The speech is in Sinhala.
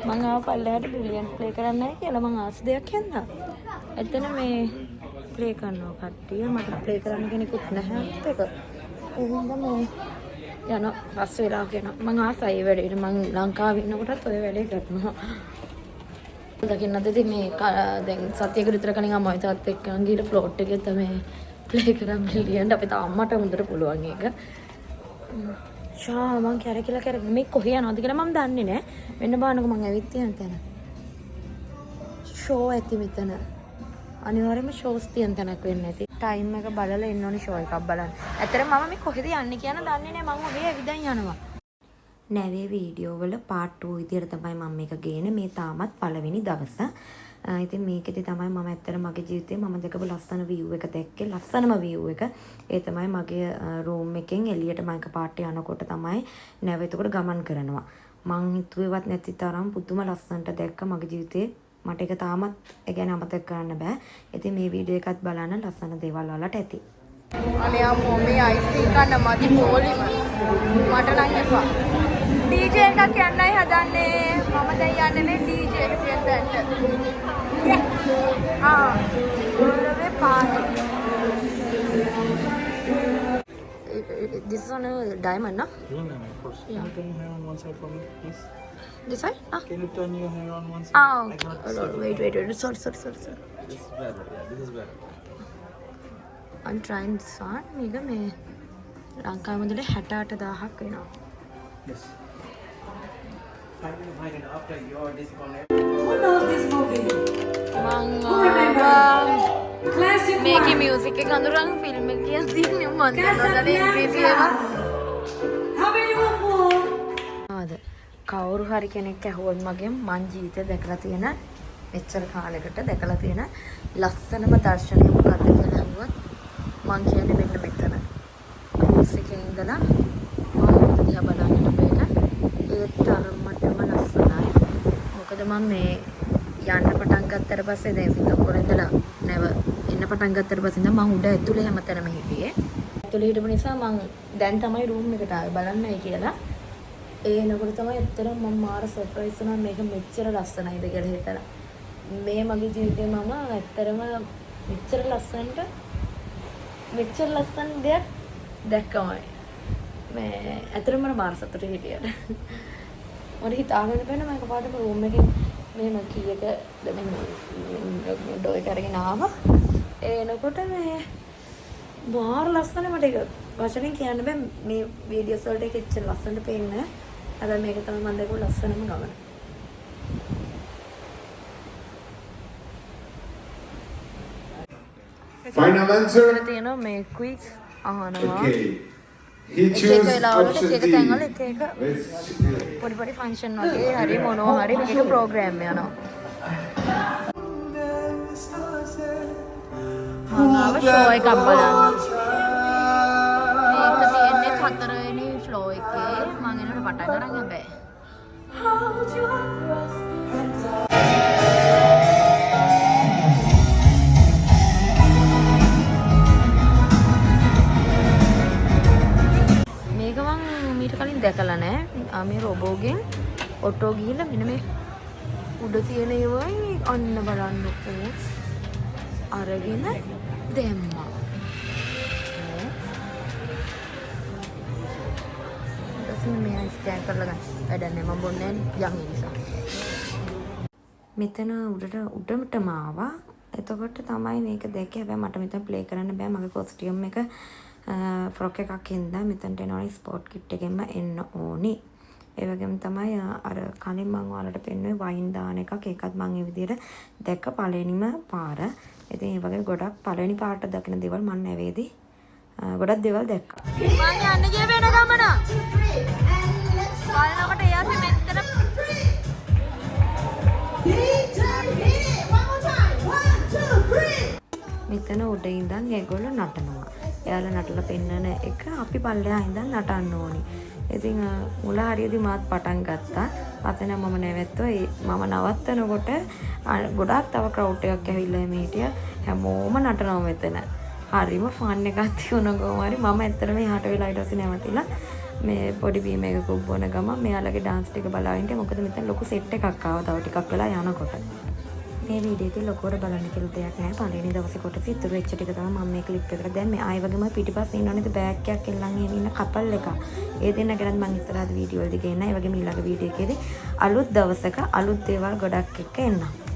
මම ආව පල්ලෙහාට බ්‍රිලියන්ට් ප්ලේ කරන්නයි කියලා මම ආස දෙයක් හින්දා. එතන මේ ප්ලේ කරනවා කට්ටිය. මට ප්ලේ කරන්න කෙනෙකුත් නැහැ අනිත් එක. ඒ හින්දා මේ යන බස් වෙලාවක යනවා. මම ආසයි ඒ වැඩේට. මම ලංකාවේ ඉන්නකොටත් ඔය වැඩේ කරනවා. දකින්නද ඉතින් මේ දැන් සතියකට විතර කලින් අම්මයි තාත්තත් එක්ක ගිහලා ෆ්ලෝට් එකේ තමයි ප්ලේ කරා බ්‍රිලියන්ට්. අපේ තාත්තට හොඳට පුළුවන් ඒක. ෂා මං කැරකිලා මේ කොහේ යනවද කියලා මම දන්නේ නැහැ. මෙන්න බලන්නකො මං ඇවිත් තියෙන තැන. ෂෝ ඇති මෙතන. අනිවාර්යයෙන්ම ෂෝස් තියෙන තැනක් වෙන්න ඇති. ටයිම් එක බලලා එන්න ඕනේ ෂෝ එකක් බලන්න. ඇත්තටම මම මේ කොහෙද යන්නේ කියන දන්නේ නැහැ. මං ඔහේ ඇවිදන් යනවා. නැවේ වීඩියෝ වල part 2 විදියට තමයි මම මේක ගේන්නේ. මේ තාමත් පළවෙනි දවස. ඉතින් මේකෙදි තමයි මම ඇත්තට මගේ ජීවිතේ මම දැකපු ලස්සන view එක දැක්කේ. ලස්සනම view එක. ඒ තමයි මගේ room එකෙන් එළියට මම එකපාරට යනකොට තමයි නැව එතකොට ගමන් කරනවා. මං හිතුවේවත් නැති තරම් පුදුම ලස්සනට දැක්ක මගේ ජීවිතේ. මට ඒක තාමත් ඒ කියන්නේ අමතක කරන්න බෑ. ඉතින් මේ වීඩියෝ එකත් බලන්න ලස්සන දේවල් වලට ඇති. අනේ අම්මෝ මේ අයිස්ක්‍රීම් කන්න මදි පොලිම. මට නම් එපා. DJ එකක් යන්නයි හදන්නේ. මම දැන් යන්නේ DJ එක කියන්නට. ඔරවේ party. This one diamond, no? Yeah, of course. Yeah. Can you turn your hair on one side for me, please? This side? Can you turn your hair on one side? Ah, I cannot okay. see. Wait. Sorry. This is better. Yeah, this is better. I'm trying this one. මේක මේ ලංකාවේ මුදලේ 68000ක් වෙනවා. Yes. Find it after your disconnect. Who knows this movie? මං Who remember? Classic මේකේ one. මියුසික් එක අඳුරන් ෆිල්ම් එක කියන තියෙන්නේ මම දන්නවද ඉංග්‍රීසි ඒවා Casablanca. How many more? ආද කවුරු හරි කෙනෙක් ඇහුවොත් මගෙන් මං ජීවිතේ දැකලා තියෙන මෙච්චර කාලයකට දැකලා තියෙන ලස්සනම දර්ශනය මොකක්ද කියලා ඇහුවොත් මං කියන්නේ මෙන්න මෙතන ක්‍රූස් එකේ ඉඳලා මම දිහා බලන්නට මේක ඒ තරමටම ලස්සනයි. මොකද මම මේ යන්න පටන් ගත්තට පස්සේ දැන් සිංගප්පූරුවේ ඉඳලා නැව එන්න පටන් ගත්තට පස්සේ ඉඳන් මම උඩ ඇතුලේ හැමතැනම හිටියේ. ඇතුලේ හිටපු නිසා මම දැන් තමයි රූම් එකට ආවේ බලන්නයි කියලා. ඒ එනකොට තමයි ඇත්තටම මම මාර සර්ප්‍රයිස් වුණා මේක මෙච්චර ලස්සනයිද කියලා හිතලා. මේ මගේ ජීවිතේ මම ඇත්තටම මෙච්චර ලස්සන දෙයක් දැක්කමයි. මේ ඇත්තටම මම මාර සතුටු හිටියට. මට හිතාගන්න බැහැ මම එකපාරටම රූම් එකෙන් මෙහෙම කීයක දැන් ඩෝ එක අරගෙන ආවා. ඒ එනකොට මේ මාර ලස්සන මට ඒක වචනෙන් කියන්න බෑ මේ වීඩියෝස් වලට ඒක එච්චර ලස්සනට පේන්නේ නැහැ. හැබැයි මේක තමයි මම දැකපු ලස්සනම ගමන. Final answer? තියෙනවා මේ ක්විස් අහනවා. Okay. He එක chose වෙලාවලට option එක D. තැන්වල එක Let's පොඩි ෆන්ක්ෂන් වගේ හරි මොනවා හරි මේක ප්‍රෝග්‍රෑම් යනවා. මම ආව ෂෝ එකක් බලන්න. මේක තියෙන්නේ 4 වෙනි ෆ්ලෝ එකේ. මම එනකොට පටන් ගන්න හැබැයි. මේක මම මීට කලින් දැකලා නැහැ. මේ රොබෝගෙන් ඔටෝ ගිහිල්ලා මෙන්න මේ උඩ තියෙන ඒවායි අන්න බලන්නකෝ. අරගෙන දැම්මා. ඊටසේ මේ ස්කෑන් කරලා ගන්න. වැඩක් නැහැ මම බොන්නේ යම් නිසා. මෙතන උඩටම ආවා. එතකොට තමයි මේක දැක්කේ. හැබැයි මට මෙතන ප්ලේ කරන්න බෑ. මගේ කොස්ටියම් එක ෆ්‍රොක් එකක් හින්දා මෙතනට එනවනේ ස්පෝට් කිට් එකෙන්ම එන්න ඕනි. ඒ වගේම තමයි අර කලින් මම ඔයාලට පෙන්නුවේ වයින් දාන එකක්. ඒකත් මම මේ විදිහට දැක්ක පළවෙනිම පාර. ඉතින් ඒ වගේ ගොඩක් පළවෙනි පාරට දකින දේවල් මම නැවේදී ගොඩක් දේවල් දැක්කා. මම යන්න ගිය වෙන ගමන. බලනකොට එයාට මෙතන මෙතන උඩ ඉඳන් ඒගොල්ලෝ නටනවා. එයාලා නටලා පෙන්නන එක අපි පල්ලෙහා ඉඳන් නටන්න ඕනි. ඉතින් මුල හරියදී මාත් පටන් ගත්තා. පස්සේ නම් මම නැවැත්තුවා. මම නවත්තනකොට ගොඩාක් තව ක්‍රවුඩ් එකක් ඇවිල්ලා මේ හිටියා. හැමෝම නටනවා මෙතන. හරිම ෆන් එකක් තියුණා කොහොම හරි. මම ඇත්තටම එහාට වෙලා ඊට පස්සේ නැවතිලා මේ පොඩි බීම එකක බොන ගමන් මෙයාලගේ ඩාන්ස් ටික බලාගෙන ඉන්න. මොකද මෙතන ලොකු සෙට් එකක් ආවා තව ටිකක් වෙලා යනකොට. මේ වීඩියෝ එකේ ලොකුවට බලන්න කියලා දෙයක් නැහැ. පළවෙනි දවසේ කොටස ඉතුරු වෙච්ච ටික තමයි මම මේ ක්ලිප් එකට දැන් මේ ආයෙ වගේම පිටිපස්සේ ඉන්නවනේ බෑග් එකක් එල්ලන් එහෙම ඉන්න කපල් එක. ඒ දෙන්න ගැනත් මම ඉස්සරහට වීඩියෝ වලදී ගේන්න. ඒ වගේම ඊළඟ වීඩියෝ එකේදී අලුත් දවසක අලුත් දේවල් ගොඩක් එක්ක එන්නම්.